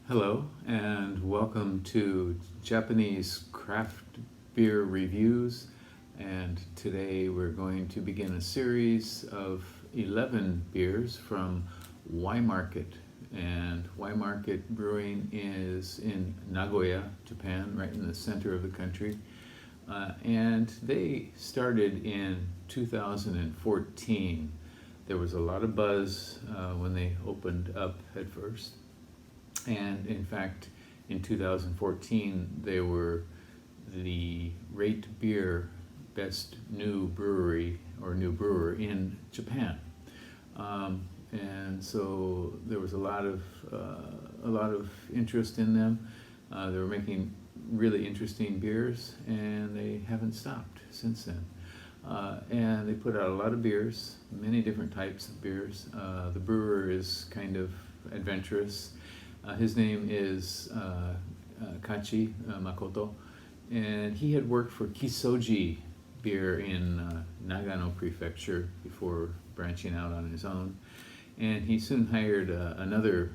Hello and welcome to Japanese craft beer reviews, and today we're going to begin a series of 11 beers from Y Market. And Y Market Brewing is in Nagoya, Japan, right in the center of the country. And they started in 2014. There was a lot of buzz when they opened up at first. And in fact, in 2014, they were the RateBeer Best New Brewery or New Brewer in Japan. And so there was a lot of interest in them. They were making really interesting beers, and they haven't stopped since then. And they put out a lot of beers, many different types of beers. The brewer is kind of adventurous. His name is Kachi Makoto, and he had worked for Kisoji Beer in Nagano Prefecture before branching out on his own. And he soon hired another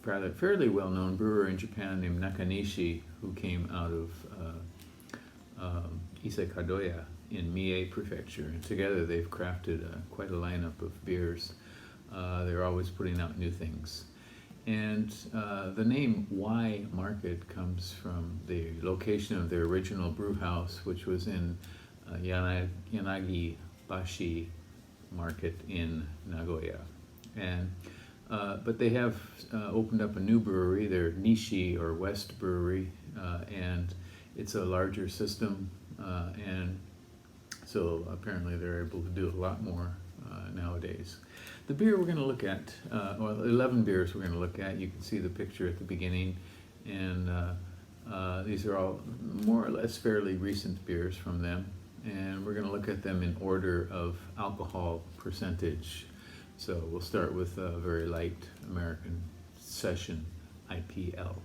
fairly well-known brewer in Japan named Nakanishi, who came out of Isekadoya in Mie Prefecture. And together they've crafted quite a lineup of beers. They're always putting out new things. And the name Y Market comes from the location of their original brew house, which was in Yanagi Bashi Market in Nagoya. And but they have opened up a new brewery, their Nishi or West Brewery, and it's a larger system, and so apparently they're able to do a lot more nowadays. The beer we're going to look at, 11 beers we're going to look at, you can see the picture at the beginning, and these are all more or less fairly recent beers from them, and we're going to look at them in order of alcohol percentage. So we'll start with a very light American Session IPL,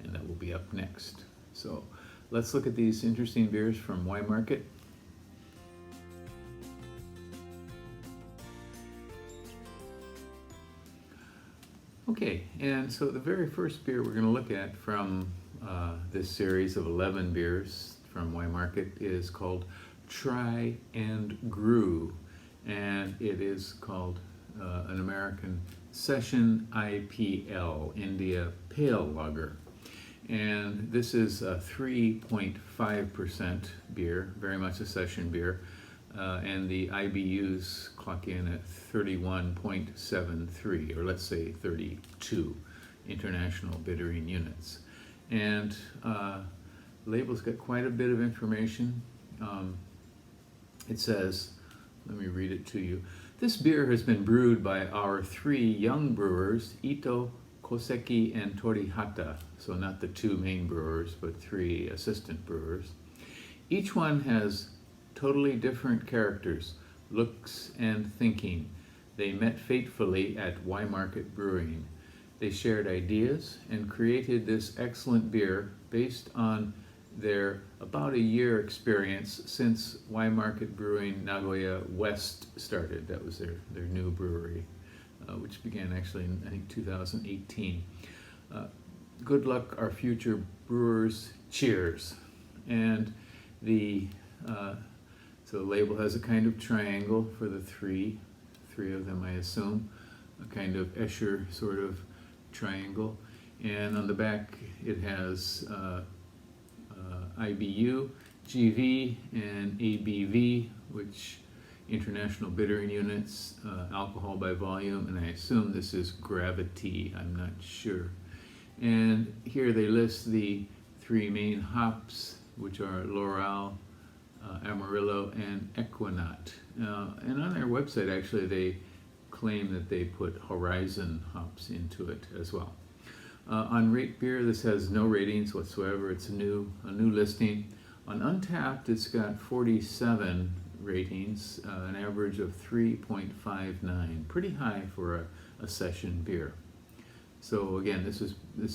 and that will be up next. So let's look at these interesting beers from Y Market. Okay, and so the very first beer we're going to look at from this series of 11 beers from Y Market is called Try and Brew, and it is called an American Session IPL, India Pale Lager. And this is a 3.5% beer, very much a session beer, and the IBUs clock in at 31.73, or let's say 32 international bittering units. And label's got quite a bit of information. It says, let me read it to you. This beer has been brewed by our three young brewers, Ito, Koseki, and Torihata. So not the two main brewers, but three assistant brewers. Each one has totally different characters, looks, and thinking. They met fatefully at Y Market Brewing. They shared ideas and created this excellent beer based on their about a year experience since Y Market Brewing Nagoya West started. That was their new brewery, which began actually in, I think, 2018. Good luck, our future brewers. Cheers. And so the label has a kind of triangle for the three of them, I assume, a kind of Escher sort of triangle. And on the back it has IBU, GV, and ABV, which international bittering units, alcohol by volume, and I assume this is gravity, I'm not sure. And here they list the three main hops, which are Loral, Amarillo, and Equinot. And on their website, actually, they claim that they put Horizon hops into it as well. On RateBeer, this has no ratings whatsoever. It's a new listing. On Untapped, it's got 47 ratings, an average of 3.59, pretty high for a session beer. So again, this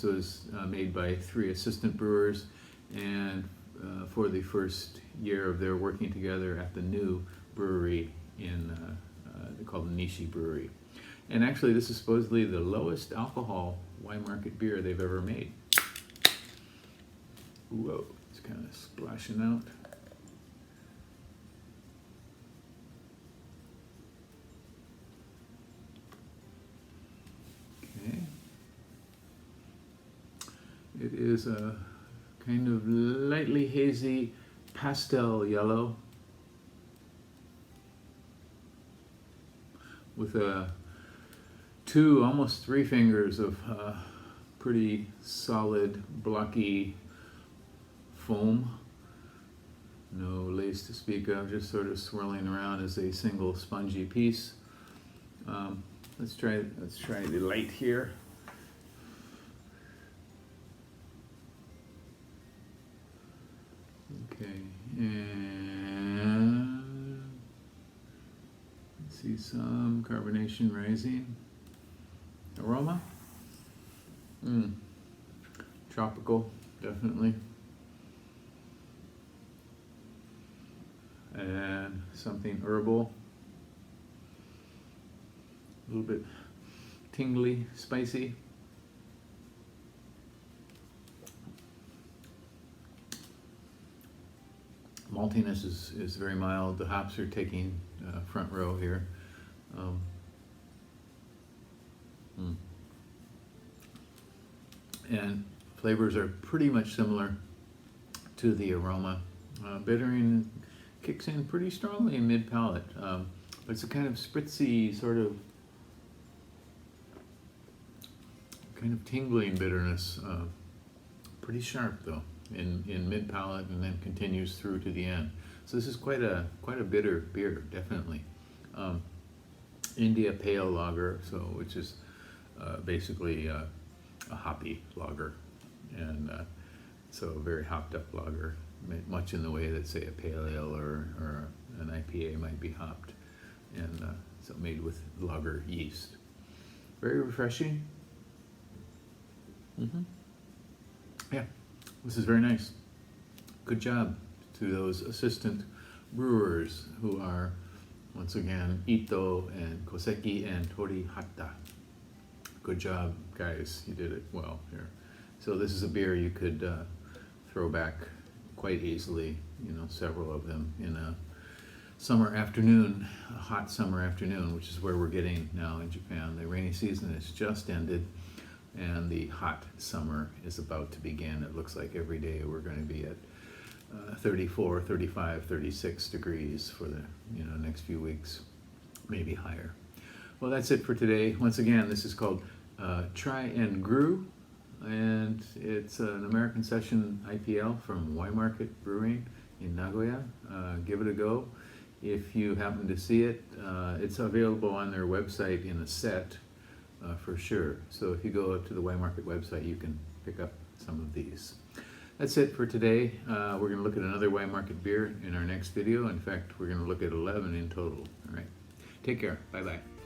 was made by three assistant brewers, and for the first year of their working together at the new brewery called the Nishi Brewery. And actually, this is supposedly the lowest alcohol Market beer they've ever made. Whoa, it's kind of splashing out. Okay. It is a kind of lightly hazy pastel yellow with almost 3 fingers of pretty solid, blocky foam. No lace to speak of, just sort of swirling around as a single spongy piece. Let's try the light here. Okay, and see some carbonation rising. Aroma? Tropical, definitely. And something herbal. A little bit tingly, spicy. Maltiness is very mild. The hops are taking front row here. And flavors are pretty much similar to the aroma. Bittering kicks in pretty strongly in mid-palate, but it's a kind of spritzy, sort of tingling bitterness. Pretty sharp though in mid-palate, and then continues through to the end. So this is quite a bitter beer, definitely. India Pale Lager, which is basically a hoppy lager, and so a very hopped up lager, much in the way that, say, a pale ale or an IPA might be hopped, and so made with lager yeast. Very refreshing. Yeah, this is very nice. Good job to those assistant brewers who are, once again, Ito and Koseki and Torihata. Good job, guys. You did it well here. So this is a beer you could throw back quite easily, several of them in a summer afternoon, a hot summer afternoon, which is where we're getting now in Japan. The rainy season has just ended, and the hot summer is about to begin. It looks like every day we're going to be at 34, 35, 36 degrees for the next few weeks, maybe higher. Well, that's it for today. Once again, this is called Try and Brew, and it's an American Session IPL from Market Brewing in Nagoya. Give it a go. If you happen to see it, it's available on their website in a set for sure. So if you go to the Market website, you can pick up some of these. That's it for today. We're going to look at another Market beer in our next video. In fact, we're going to look at 11 in total. All right. Take care. Bye-bye.